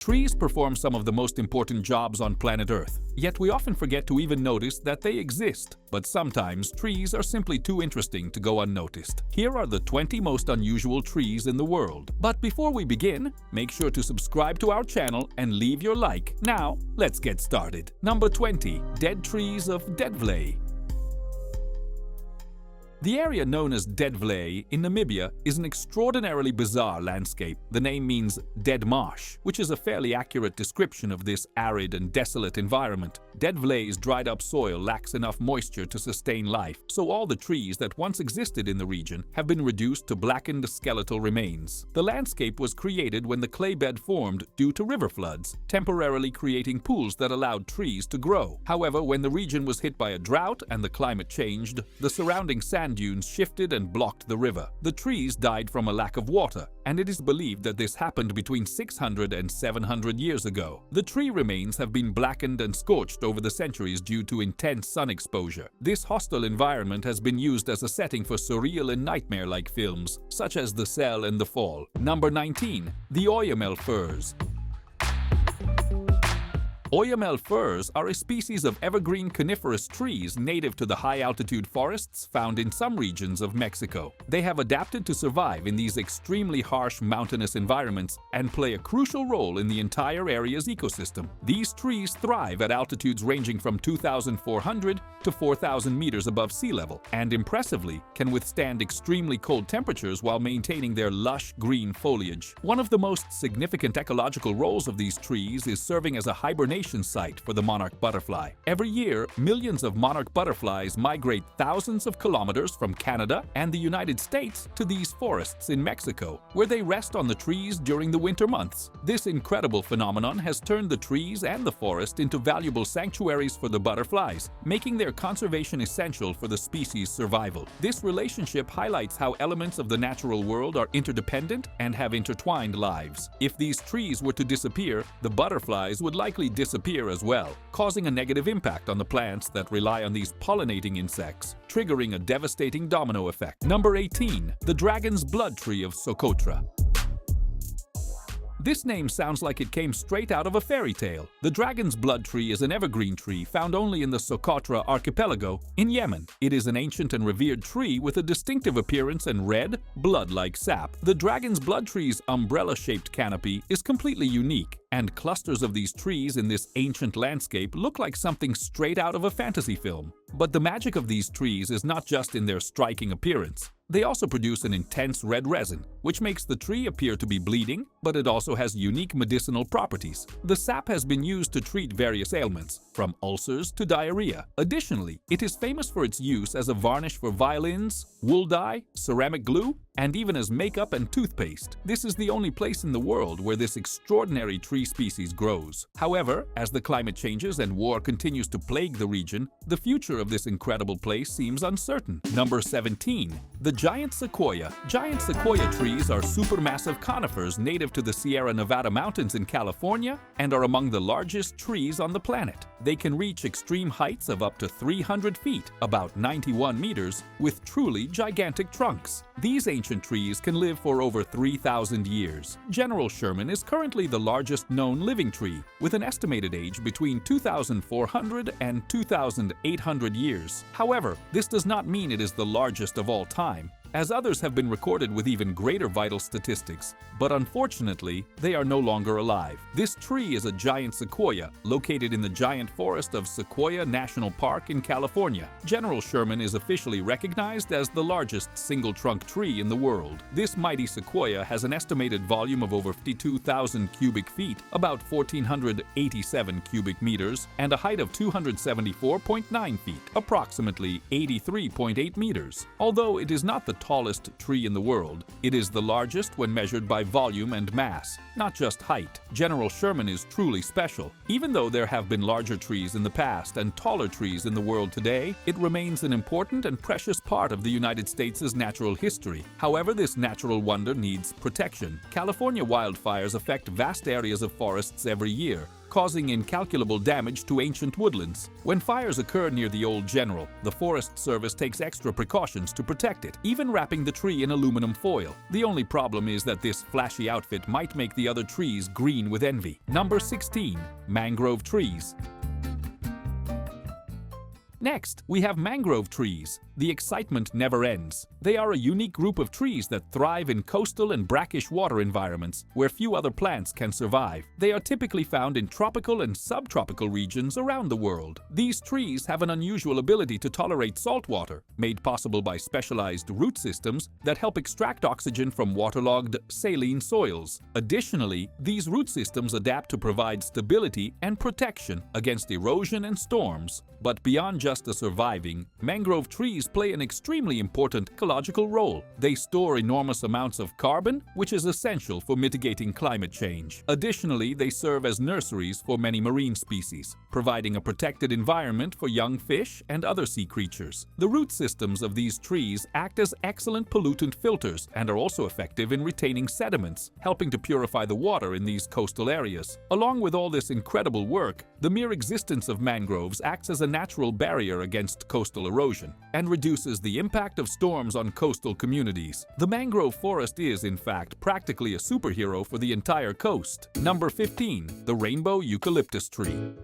Trees perform some of the most important jobs on planet Earth, yet we often forget to even notice that they exist. But sometimes trees are simply too interesting to go unnoticed. Here are the 20 most unusual trees in the world. But before we begin, make sure to subscribe to our channel and leave your like. Now, let's get started. Number 20. Dead trees of Deadvlei. The area known as Deadvlei in Namibia is an extraordinarily bizarre landscape. The name means dead marsh, which is a fairly accurate description of this arid and desolate environment. Deadvlei's dried-up soil lacks enough moisture to sustain life, so all the trees that once existed in the region have been reduced to blackened skeletal remains. The landscape was created when the clay bed formed due to river floods, temporarily creating pools that allowed trees to grow. However, when the region was hit by a drought and the climate changed, the surrounding sand dunes shifted and blocked the river. The trees died from a lack of water, and it is believed that this happened between 600 and 700 years ago. The tree remains have been blackened and scorched over the centuries due to intense sun exposure. This hostile environment has been used as a setting for surreal and nightmare-like films, such as The Cell and The Fall. Number 19. The Oyamel firs. Oyamel firs are a species of evergreen coniferous trees native to the high-altitude forests found in some regions of Mexico. They have adapted to survive in these extremely harsh mountainous environments and play a crucial role in the entire area's ecosystem. These trees thrive at altitudes ranging from 2,400 to 4,000 meters above sea level, and impressively can withstand extremely cold temperatures while maintaining their lush green foliage. One of the most significant ecological roles of these trees is serving as a hibernation site for the monarch butterfly. Every year, millions of monarch butterflies migrate thousands of kilometers from Canada and the United States to these forests in Mexico, where they rest on the trees during the winter months. This incredible phenomenon has turned the trees and the forest into valuable sanctuaries for the butterflies, making their conservation essential for the species' survival. This relationship highlights how elements of the natural world are interdependent and have intertwined lives. If these trees were to disappear, the butterflies would likely disappear as well, causing a negative impact on the plants that rely on these pollinating insects, triggering a devastating domino effect. Number 18. The dragon's blood tree of Socotra. This name sounds like it came straight out of a fairy tale. The dragon's blood tree is an evergreen tree found only in the Socotra archipelago in Yemen. It is an ancient and revered tree with a distinctive appearance and red, blood-like sap. The dragon's blood tree's umbrella-shaped canopy is completely unique, and clusters of these trees in this ancient landscape look like something straight out of a fantasy film. But the magic of these trees is not just in their striking appearance. They also produce an intense red resin, which makes the tree appear to be bleeding, but it also has unique medicinal properties. The sap has been used to treat various ailments, from ulcers to diarrhea. Additionally, it is famous for its use as a varnish for violins, wool dye, ceramic glue, and even as makeup and toothpaste. This is the only place in the world where this extraordinary tree species grows. However, as the climate changes and war continues to plague the region, the future of this incredible place seems uncertain. Number 17. The giant sequoia. Giant sequoia trees are supermassive conifers native to the Sierra Nevada mountains in California and are among the largest trees on the planet. They can reach extreme heights of up to 300 feet, about 91 meters, with truly gigantic trunks. These ancient trees can live for over 3,000 years. General Sherman is currently the largest known living tree, with an estimated age between 2,400 and 2,800 years. However, this does not mean it is the largest of all time, as others have been recorded with even greater vital statistics, but unfortunately, they are no longer alive. This tree is a giant sequoia located in the giant forest of Sequoia National Park in California. General Sherman is officially recognized as the largest single-trunk tree in the world. This mighty sequoia has an estimated volume of over 52,000 cubic feet, about 1,487 cubic meters, and a height of 274.9 feet, approximately 83.8 meters. Although it is not the tallest tree in the world, it is the largest when measured by volume and mass, not just height. General Sherman is truly special. Even though there have been larger trees in the past and taller trees in the world today, it remains an important and precious part of the United States' natural history. However, this natural wonder needs protection. California wildfires affect vast areas of forests every year, causing incalculable damage to ancient woodlands. When fires occur near the old general, the Forest Service takes extra precautions to protect it, even wrapping the tree in aluminum foil. The only problem is that this flashy outfit might make the other trees green with envy. Number 16. Mangrove trees. Next, we have mangrove trees. The excitement never ends. They are a unique group of trees that thrive in coastal and brackish water environments where few other plants can survive. They are typically found in tropical and subtropical regions around the world. These trees have an unusual ability to tolerate salt water, made possible by specialized root systems that help extract oxygen from waterlogged, saline soils. Additionally, these root systems adapt to provide stability and protection against erosion and storms. But beyond just the surviving, mangrove trees play an extremely important ecological role. They store enormous amounts of carbon, which is essential for mitigating climate change. Additionally, they serve as nurseries for many marine species, providing a protected environment for young fish and other sea creatures. The root systems of these trees act as excellent pollutant filters and are also effective in retaining sediments, helping to purify the water in these coastal areas. Along with all this incredible work, the mere existence of mangroves acts as a natural barrier against coastal erosion and reduces the impact of storms on coastal communities. The mangrove forest is, in fact, practically a superhero for the entire coast. Number 15. The rainbow eucalyptus tree.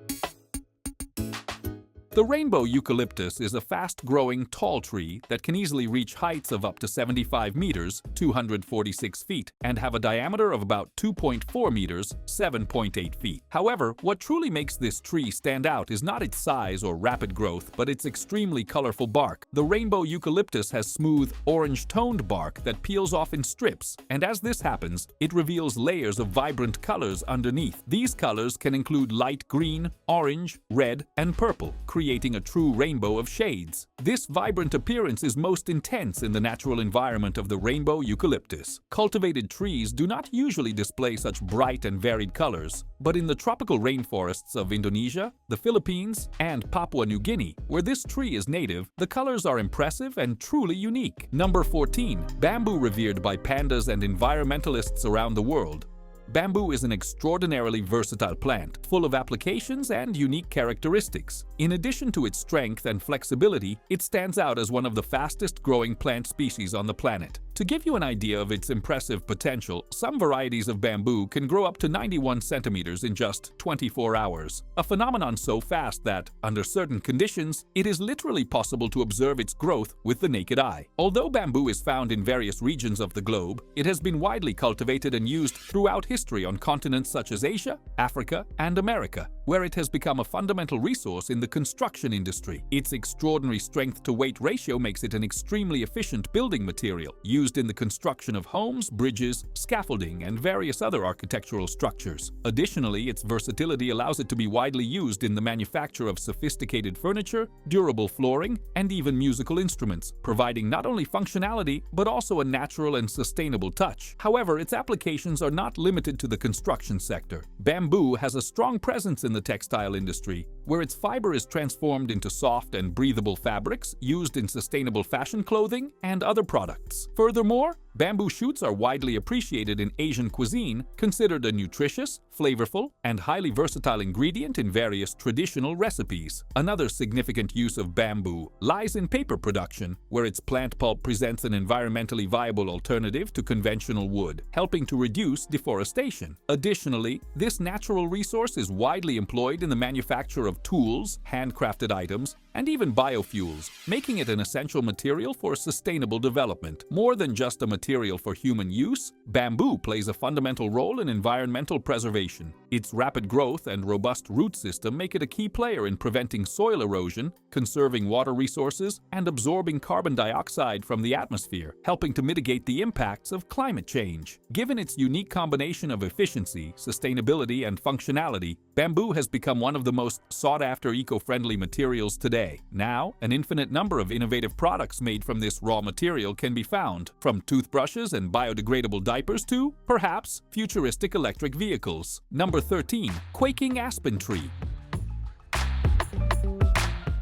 The rainbow eucalyptus is a fast-growing, tall tree that can easily reach heights of up to 75 meters, 246 feet, and have a diameter of about 2.4 meters, 7.8 feet. However, what truly makes this tree stand out is not its size or rapid growth, but its extremely colorful bark. The rainbow eucalyptus has smooth, orange-toned bark that peels off in strips, and as this happens, it reveals layers of vibrant colors underneath. These colors can include light green, orange, red, and purple, creating a true rainbow of shades. This vibrant appearance is most intense in the natural environment of the rainbow eucalyptus. Cultivated trees do not usually display such bright and varied colors, but in the tropical rainforests of Indonesia, the Philippines, and Papua New Guinea, where this tree is native, the colors are impressive and truly unique. Number 14. Bamboo revered by pandas and environmentalists around the world. Bamboo is an extraordinarily versatile plant, full of applications and unique characteristics. In addition to its strength and flexibility, it stands out as one of the fastest-growing plant species on the planet. To give you an idea of its impressive potential, some varieties of bamboo can grow up to 91 centimeters in just 24 hours, a phenomenon so fast that, under certain conditions, it is literally possible to observe its growth with the naked eye. Although bamboo is found in various regions of the globe, it has been widely cultivated and used throughout history on continents such as Asia, Africa, and America, where it has become a fundamental resource in the construction industry. Its extraordinary strength-to-weight ratio makes it an extremely efficient building material, used in the construction of homes, bridges, scaffolding, and various other architectural structures. Additionally, its versatility allows it to be widely used in the manufacture of sophisticated furniture, durable flooring, and even musical instruments, providing not only functionality, but also a natural and sustainable touch. However, its applications are not limited to the construction sector. Bamboo has a strong presence in the textile industry, where its fiber is transformed into soft and breathable fabrics used in sustainable fashion clothing and other products. Furthermore, bamboo shoots are widely appreciated in Asian cuisine, considered a nutritious, flavorful, and highly versatile ingredient in various traditional recipes. Another significant use of bamboo lies in paper production, where its plant pulp presents an environmentally viable alternative to conventional wood, helping to reduce deforestation. Additionally, this natural resource is widely employed in the manufacture of tools, handcrafted items, and even biofuels, making it an essential material for sustainable development. More than just a material for human use, bamboo plays a fundamental role in environmental preservation. Its rapid growth and robust root system make it a key player in preventing soil erosion, conserving water resources, and absorbing carbon dioxide from the atmosphere, helping to mitigate the impacts of climate change. Given its unique combination of efficiency, sustainability, and functionality, bamboo has become one of the most sought-after eco-friendly materials today. Now, an infinite number of innovative products made from this raw material can be found, from toothbrushes and biodegradable diapers to, perhaps, futuristic electric vehicles. Number 13. Quaking aspen tree.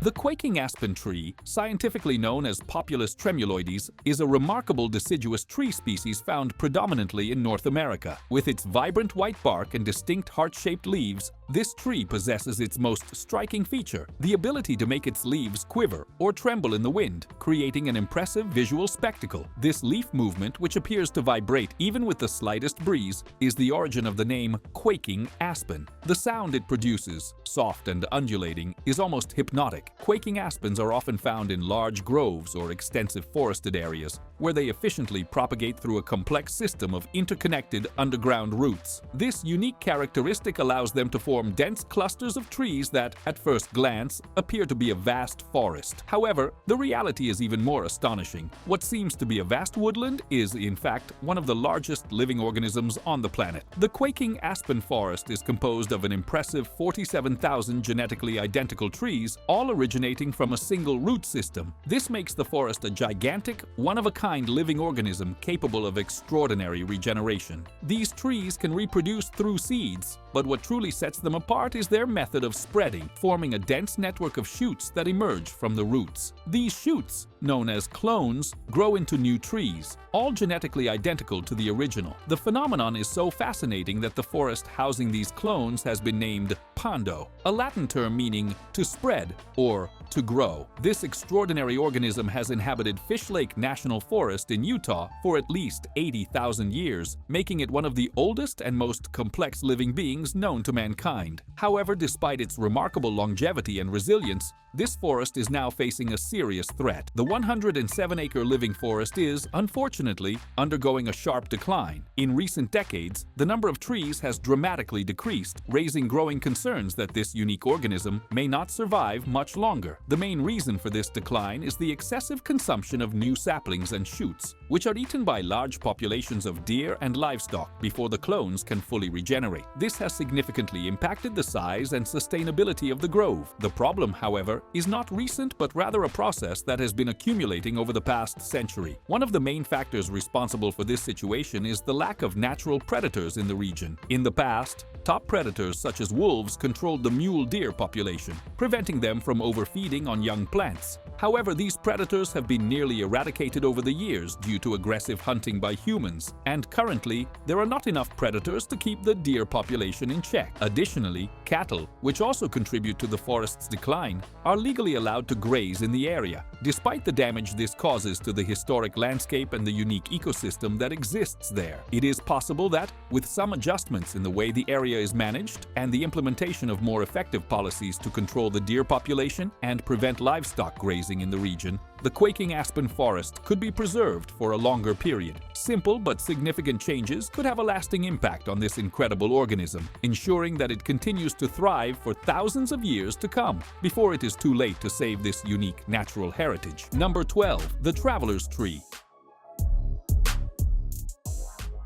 The quaking aspen tree, scientifically known as Populus tremuloides, is a remarkable deciduous tree species found predominantly in North America. With its vibrant white bark and distinct heart-shaped leaves, This tree possesses its most striking feature, the ability to make its leaves quiver or tremble in the wind, creating an impressive visual spectacle. This leaf movement, which appears to vibrate even with the slightest breeze, is the origin of the name quaking aspen. The sound it produces, soft and undulating, is almost hypnotic. Quaking aspens are often found in large groves or extensive forested areas, where they efficiently propagate through a complex system of interconnected underground roots. This unique characteristic allows them to form dense clusters of trees that, at first glance, appear to be a vast forest. However, the reality is even more astonishing. What seems to be a vast woodland is, in fact, one of the largest living organisms on the planet. The quaking aspen forest is composed of an impressive 47,000 genetically identical trees, all originating from a single root system. This makes the forest a gigantic, one-of-a-kind living organism capable of extraordinary regeneration. These trees can reproduce through seeds, but what truly sets them apart is their method of spreading, forming a dense network of shoots that emerge from the roots. These shoots, known as clones, grow into new trees, all genetically identical to the original. The phenomenon is so fascinating that the forest housing these clones has been named pondo, a Latin term meaning to spread or to grow. This extraordinary organism has inhabited Fish Lake National Forest in Utah for at least 80,000 years, making it one of the oldest and most complex living beings known to mankind. However, despite its remarkable longevity and resilience, this forest is now facing a serious threat. The 107-acre living forest is, unfortunately, undergoing a sharp decline. In recent decades, the number of trees has dramatically decreased, raising growing concerns that this unique organism may not survive much longer. The main reason for this decline is the excessive consumption of new saplings and shoots, which are eaten by large populations of deer and livestock before the clones can fully regenerate. This has significantly impacted the size and sustainability of the grove. The problem, however, is not recent but rather a process that has been accumulating over the past century. One of the main factors responsible for this situation is the lack of natural predators in the region. In the past, top predators such as wolves controlled the mule deer population, preventing them from overfeeding on young plants. However, these predators have been nearly eradicated over the years due to aggressive hunting by humans, and currently, there are not enough predators to keep the deer population in check. Additionally, cattle, which also contribute to the forest's decline, are legally allowed to graze in the area, despite the damage this causes to the historic landscape and the unique ecosystem that exists there. It is possible that, with some adjustments in the way the area is managed and the implementation of more effective policies to control the deer population and prevent livestock grazing in the region, the quaking aspen forest could be preserved for a longer period. Simple but significant changes could have a lasting impact on this incredible organism, ensuring that it continues to thrive for thousands of years to come, before it is too late to save this unique natural heritage. Number 12. The Traveler's Tree.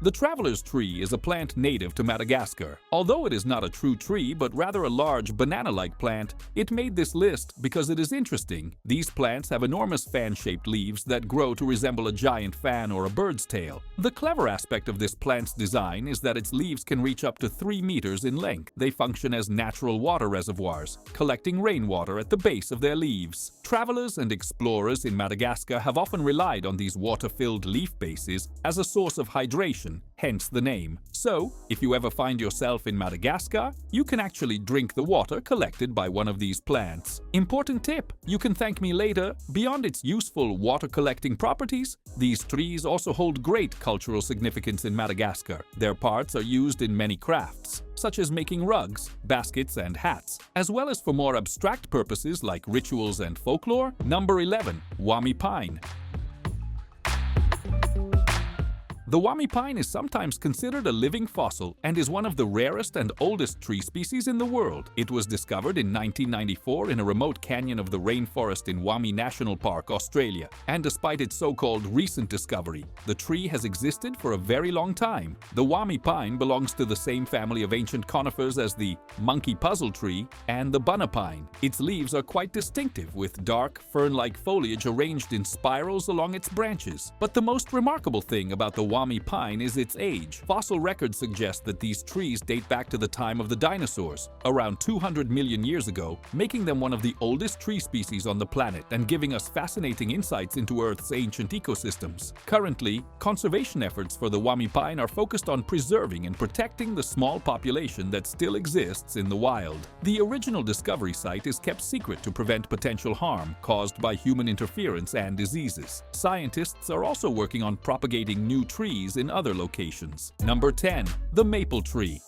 The traveler's tree is a plant native to Madagascar. Although it is not a true tree but rather a large banana-like plant, it made this list because it is interesting. These plants have enormous fan-shaped leaves that grow to resemble a giant fan or a bird's tail. The clever aspect of this plant's design is that its leaves can reach up to 3 meters in length. They function as natural water reservoirs, collecting rainwater at the base of their leaves. Travelers and explorers in Madagascar have often relied on these water-filled leaf bases as a source of hydration, hence the name. So, if you ever find yourself in Madagascar, you can actually drink the water collected by one of these plants. Important tip: you can thank me later. Beyond its useful water-collecting properties, these trees also hold great cultural significance in Madagascar. Their parts are used in many crafts, such as making rugs, baskets, and hats, as well as for more abstract purposes like rituals and folklore. Number 11. Wami pine. The Wami pine is sometimes considered a living fossil and is one of the rarest and oldest tree species in the world. It was discovered in 1994 in a remote canyon of the rainforest in Wami National Park, Australia. And despite its so-called recent discovery, the tree has existed for a very long time. The Wami pine belongs to the same family of ancient conifers as the monkey puzzle tree and the bunna pine. Its leaves are quite distinctive, with dark, fern-like foliage arranged in spirals along its branches. But the most remarkable thing about the Wami pine is its age. Fossil records suggest that these trees date back to the time of the dinosaurs, around 200 million years ago, making them one of the oldest tree species on the planet and giving us fascinating insights into Earth's ancient ecosystems. Currently, conservation efforts for the Wami pine are focused on preserving and protecting the small population that still exists in the wild. The original discovery site is kept secret to prevent potential harm caused by human interference and diseases. Scientists are also working on propagating new trees in other locations. Number 10. The maple tree.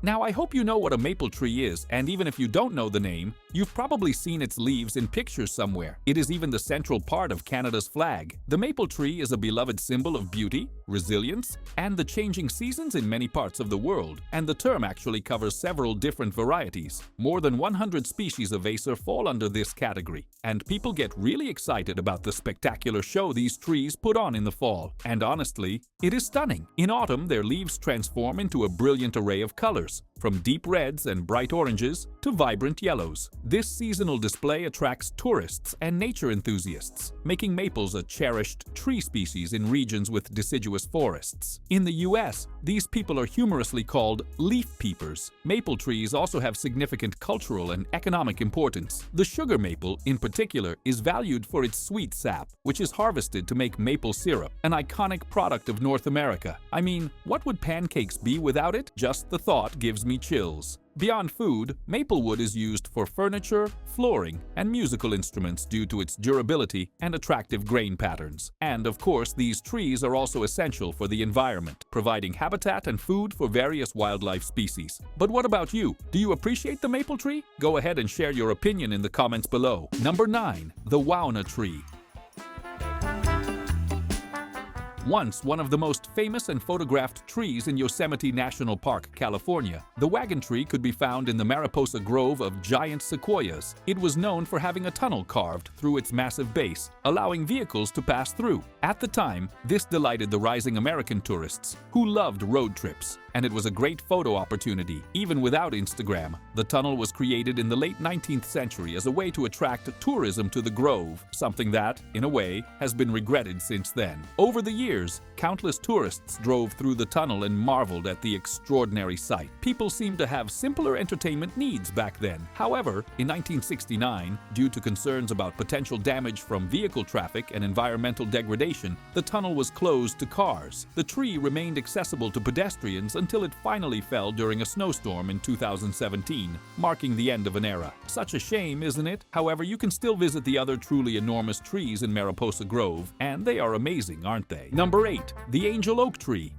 Now, I hope you know what a maple tree is, and even if you don't know the name, you've probably seen its leaves in pictures somewhere. It is even the central part of Canada's flag. The maple tree is a beloved symbol of beauty, resilience, and the changing seasons in many parts of the world, and the term actually covers several different varieties. More than 100 species of Acer fall under this category, and people get really excited about the spectacular show these trees put on in the fall. And honestly, it is stunning. In autumn, their leaves transform into a brilliant array of colors, from deep reds and bright oranges to vibrant yellows. This seasonal display attracts tourists and nature enthusiasts, making maples a cherished tree species in regions with deciduous forests. In the US, these people are humorously called leaf peepers. Maple trees also have significant cultural and economic importance. The sugar maple, in particular, is valued for its sweet sap, which is harvested to make maple syrup, an iconic product of North America. I mean, what would pancakes be without it? Just the thought gives me chills. Beyond food, maple wood is used for furniture, flooring, and musical instruments due to its durability and attractive grain patterns. And of course, these trees are also essential for the environment, providing habitat and food for various wildlife species. But what about you? Do you appreciate the maple tree? Go ahead and share your opinion in the comments below. Number 9. The Waona tree. Once one of the most famous and photographed trees in Yosemite National Park, California, the wagon tree could be found in the Mariposa Grove of giant sequoias. It was known for having a tunnel carved through its massive base, allowing vehicles to pass through. At the time, this delighted the rising American tourists, who loved road trips, and it was a great photo opportunity, even without Instagram. The tunnel was created in the late 19th century as a way to attract tourism to the grove, something that, in a way, has been regretted since then. Over the years, countless tourists drove through the tunnel and marveled at the extraordinary sight. People seemed to have simpler entertainment needs back then. However, in 1969, due to concerns about potential damage from vehicle traffic and environmental degradation, the tunnel was closed to cars. The tree remained accessible to pedestrians until it finally fell during a snowstorm in 2017, marking the end of an era. Such a shame, isn't it? However, you can still visit the other truly enormous trees in Mariposa Grove, and they are amazing, aren't they? Number 8. The Angel Oak Tree.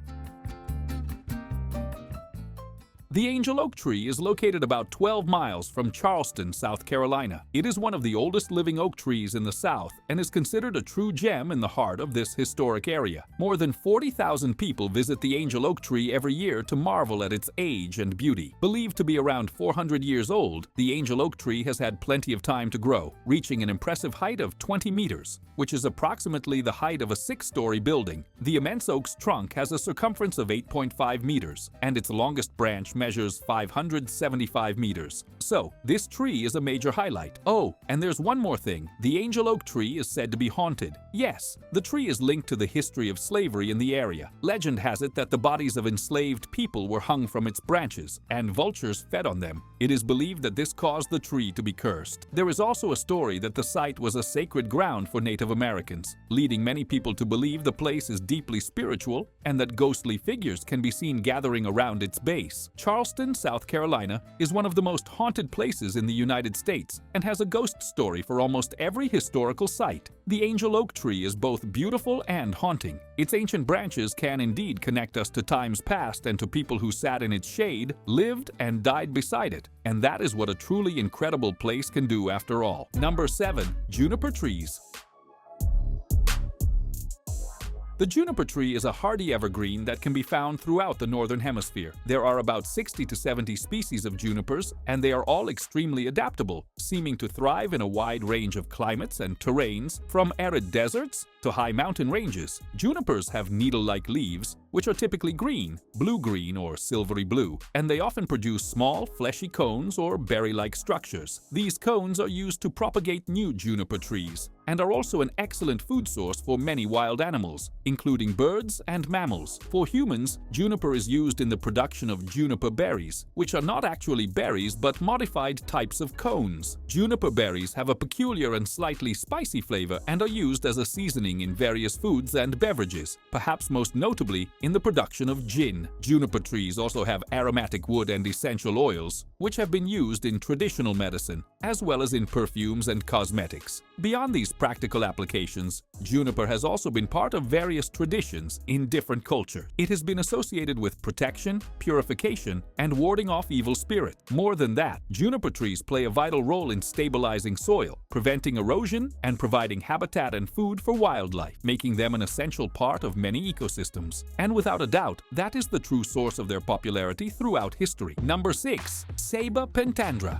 The Angel Oak Tree is located about 12 miles from Charleston, South Carolina. It is one of the oldest living oak trees in the South and is considered a true gem in the heart of this historic area. More than 40,000 people visit the Angel Oak Tree every year to marvel at its age and beauty. Believed to be around 400 years old, the Angel Oak Tree has had plenty of time to grow, reaching an impressive height of 20 meters, which is approximately the height of a 6-story building. The immense oak's trunk has a circumference of 8.5 meters, and its longest branch measures 575 meters. So, this tree is a major highlight. Oh, and there's one more thing. The Angel Oak Tree is said to be haunted. Yes, the tree is linked to the history of slavery in the area. Legend has it that the bodies of enslaved people were hung from its branches, and vultures fed on them. It is believed that this caused the tree to be cursed. There is also a story that the site was a sacred ground for Native Americans, leading many people to believe the place is deeply spiritual and that ghostly figures can be seen gathering around its base. Charleston, South Carolina, is one of the most haunted places in the United States and has a ghost story for almost every historical site. The Angel Oak Tree is both beautiful and haunting. Its ancient branches can indeed connect us to times past and to people who sat in its shade, lived, and died beside it. And that is what a truly incredible place can do after all. Number 7. Juniper trees. The juniper tree is a hardy evergreen that can be found throughout the Northern Hemisphere. There are about 60 to 70 species of junipers, and they are all extremely adaptable, seeming to thrive in a wide range of climates and terrains, from arid deserts to high mountain ranges. Junipers have needle-like leaves, which are typically green, blue-green, or silvery blue, and they often produce small, fleshy cones or berry-like structures. These cones are used to propagate new juniper trees, and are also an excellent food source for many wild animals, including birds and mammals. For humans, juniper is used in the production of juniper berries, which are not actually berries but modified types of cones. Juniper berries have a peculiar and slightly spicy flavor and are used as a seasoning in various foods and beverages, perhaps most notably in the production of gin. Juniper trees also have aromatic wood and essential oils, which have been used in traditional medicine, as well as in perfumes and cosmetics. Beyond these practical applications, juniper has also been part of various traditions in different cultures. It has been associated with protection, purification, and warding off evil spirits. More than that, juniper trees play a vital role in stabilizing soil, preventing erosion, and providing habitat and food for wildlife, making them an essential part of many ecosystems. And without a doubt, that is the true source of their popularity throughout history. Number 6. Ceiba pentandra.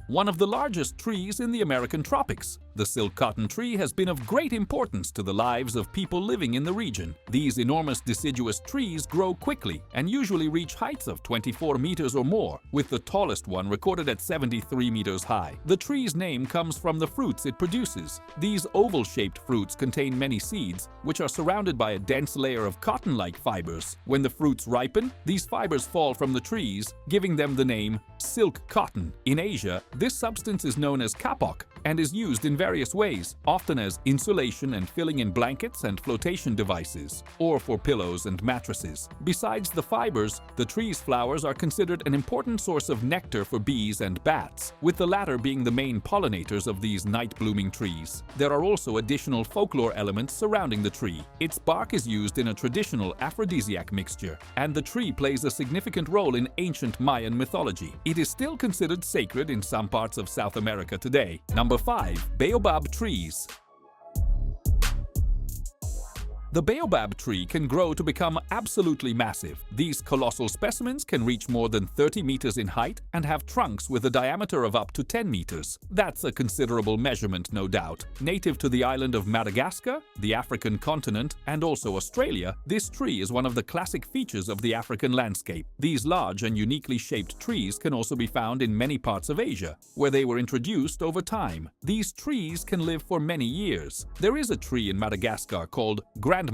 One of the largest trees in the American tropics. The silk cotton tree has been of great importance to the lives of people living in the region. These enormous deciduous trees grow quickly and usually reach heights of 24 meters or more, with the tallest one recorded at 73 meters high. The tree's name comes from the fruits it produces. These oval-shaped fruits contain many seeds, which are surrounded by a dense layer of cotton-like fibers. When the fruits ripen, these fibers fall from the trees, giving them the name silk cotton. In Asia, this substance is known as kapok and is used in various ways, often as insulation and filling in blankets and flotation devices, or for pillows and mattresses. Besides the fibers, the tree's flowers are considered an important source of nectar for bees and bats, with the latter being the main pollinators of these night-blooming trees. There are also additional folklore elements surrounding the tree. Its bark is used in a traditional aphrodisiac mixture, and the tree plays a significant role in ancient Mayan mythology. It is still considered sacred in some parts of South America today. Number 5. Baobab trees. The baobab tree can grow to become absolutely massive. These colossal specimens can reach more than 30 meters in height and have trunks with a diameter of up to 10 meters. That's a considerable measurement, no doubt. Native to the island of Madagascar, the African continent, and also Australia, this tree is one of the classic features of the African landscape. These large and uniquely shaped trees can also be found in many parts of Asia, where they were introduced over time. These trees can live for many years. There is a tree in Madagascar called grandmother,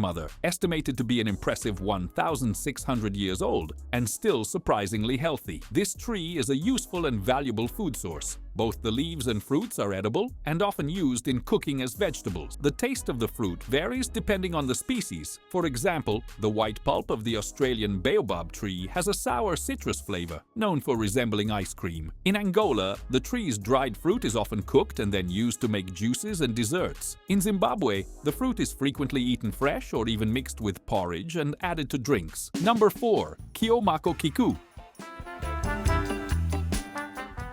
estimated to be an impressive 1,600 years old and still surprisingly healthy. This tree is a useful and valuable food source. Both the leaves and fruits are edible and often used in cooking as vegetables. The taste of the fruit varies depending on the species. For example, the white pulp of the Australian baobab tree has a sour citrus flavor, known for resembling ice cream. In Angola, the tree's dried fruit is often cooked and then used to make juices and desserts. In Zimbabwe, the fruit is frequently eaten fresh or even mixed with porridge and added to drinks. Number 4. Kiomako kiku.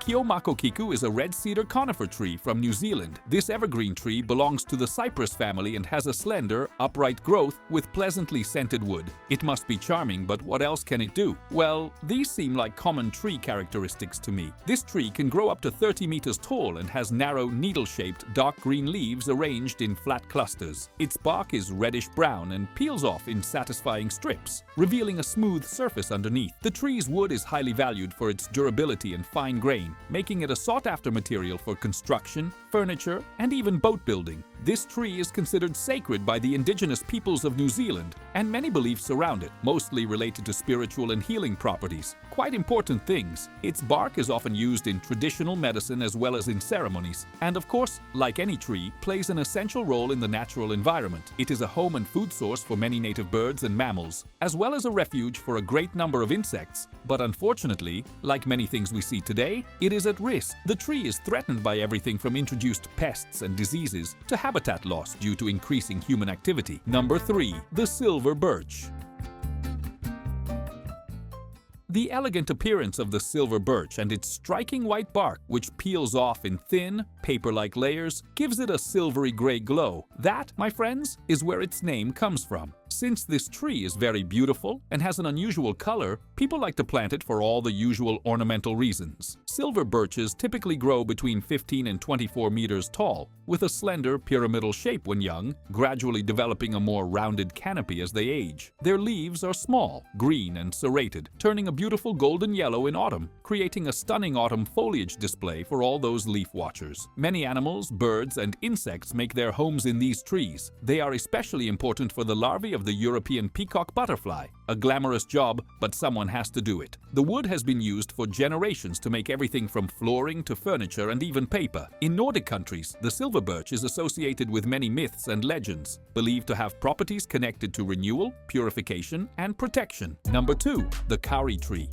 Kiomako kiku is a red cedar conifer tree from New Zealand. This evergreen tree belongs to the cypress family and has a slender, upright growth with pleasantly scented wood. It must be charming, but what else can it do? Well, these seem like common tree characteristics to me. This tree can grow up to 30 meters tall and has narrow, needle-shaped, dark green leaves arranged in flat clusters. Its bark is reddish-brown and peels off in satisfying strips, revealing a smooth surface underneath. The tree's wood is highly valued for its durability and fine grain, making it a sought-after material for construction, furniture, and even boat building. This tree is considered sacred by the indigenous peoples of New Zealand, and many beliefs surround it, mostly related to spiritual and healing properties. Quite important things. Its bark is often used in traditional medicine as well as in ceremonies, and of course, like any tree, plays an essential role in the natural environment. It is a home and food source for many native birds and mammals, as well as a refuge for a great number of insects. But unfortunately, like many things we see today, it is at risk. The tree is threatened by everything from introduced pests and diseases to habitat loss due to increasing human activity. Number 3. The silver birch. The elegant appearance of the silver birch and its striking white bark, which peels off in thin, paper-like layers, gives it a silvery gray glow. That, my friends, is where its name comes from. Since this tree is very beautiful and has an unusual color, people like to plant it for all the usual ornamental reasons. Silver birches typically grow between 15 and 24 meters tall, with a slender pyramidal shape when young, gradually developing a more rounded canopy as they age. Their leaves are small, green and serrated, turning a beautiful golden yellow in autumn, creating a stunning autumn foliage display for all those leaf watchers. Many animals, birds, and insects make their homes in these trees. They are especially important for the larvae of the European peacock butterfly. A glamorous job, but someone has to do it. The wood has been used for generations to make everything from flooring to furniture and even paper. In Nordic countries, the silver birch is associated with many myths and legends, believed to have properties connected to renewal, purification, and protection. Number 2. The Kauri tree.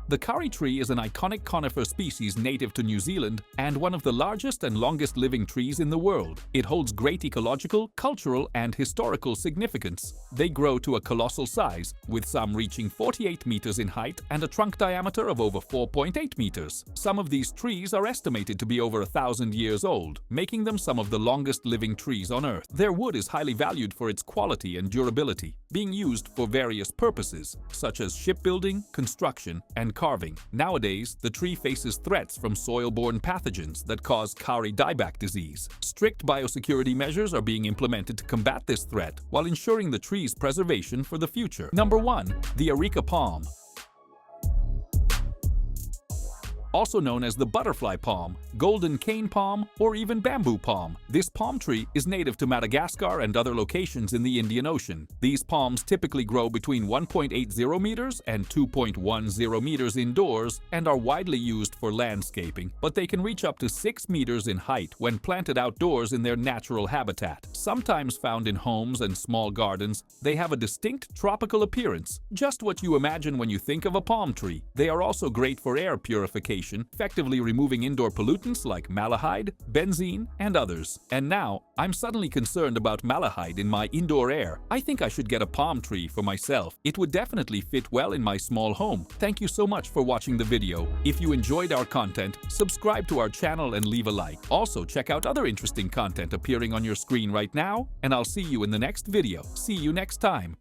The Kauri tree is an iconic conifer species native to New Zealand and one of the largest and longest living trees in the world. It holds great ecological, cultural, and historical significance. They grow to a colossal size, with some reaching 48 meters in height and a trunk diameter of over 4.8 meters. Some of these trees are estimated to be over 1,000 years old, making them some of the longest living trees on Earth. Their wood is highly valued for its quality and durability, being used for various purposes, such as shipbuilding, construction, and carving. Nowadays, the tree faces threats from soil-borne pathogens that cause Kauri dieback disease. Strict biosecurity measures are being implemented to combat this threat while ensuring the tree's preservation for the future. Number 1. The areca palm. Also known as the butterfly palm, golden cane palm, or even bamboo palm. This palm tree is native to Madagascar and other locations in the Indian Ocean. These palms typically grow between 1.80 meters and 2.10 meters indoors and are widely used for landscaping, but they can reach up to 6 meters in height when planted outdoors in their natural habitat. Sometimes found in homes and small gardens, they have a distinct tropical appearance, just what you imagine when you think of a palm tree. They are also great for air purification, effectively removing indoor pollutants like malahide, benzene, and others. And now, I'm suddenly concerned about malahide in my indoor air. I think I should get a palm tree for myself. It would definitely fit well in my small home. Thank you so much for watching the video. If you enjoyed our content, subscribe to our channel and leave a like. Also, check out other interesting content appearing on your screen right now, and I'll see you in the next video. See you next time.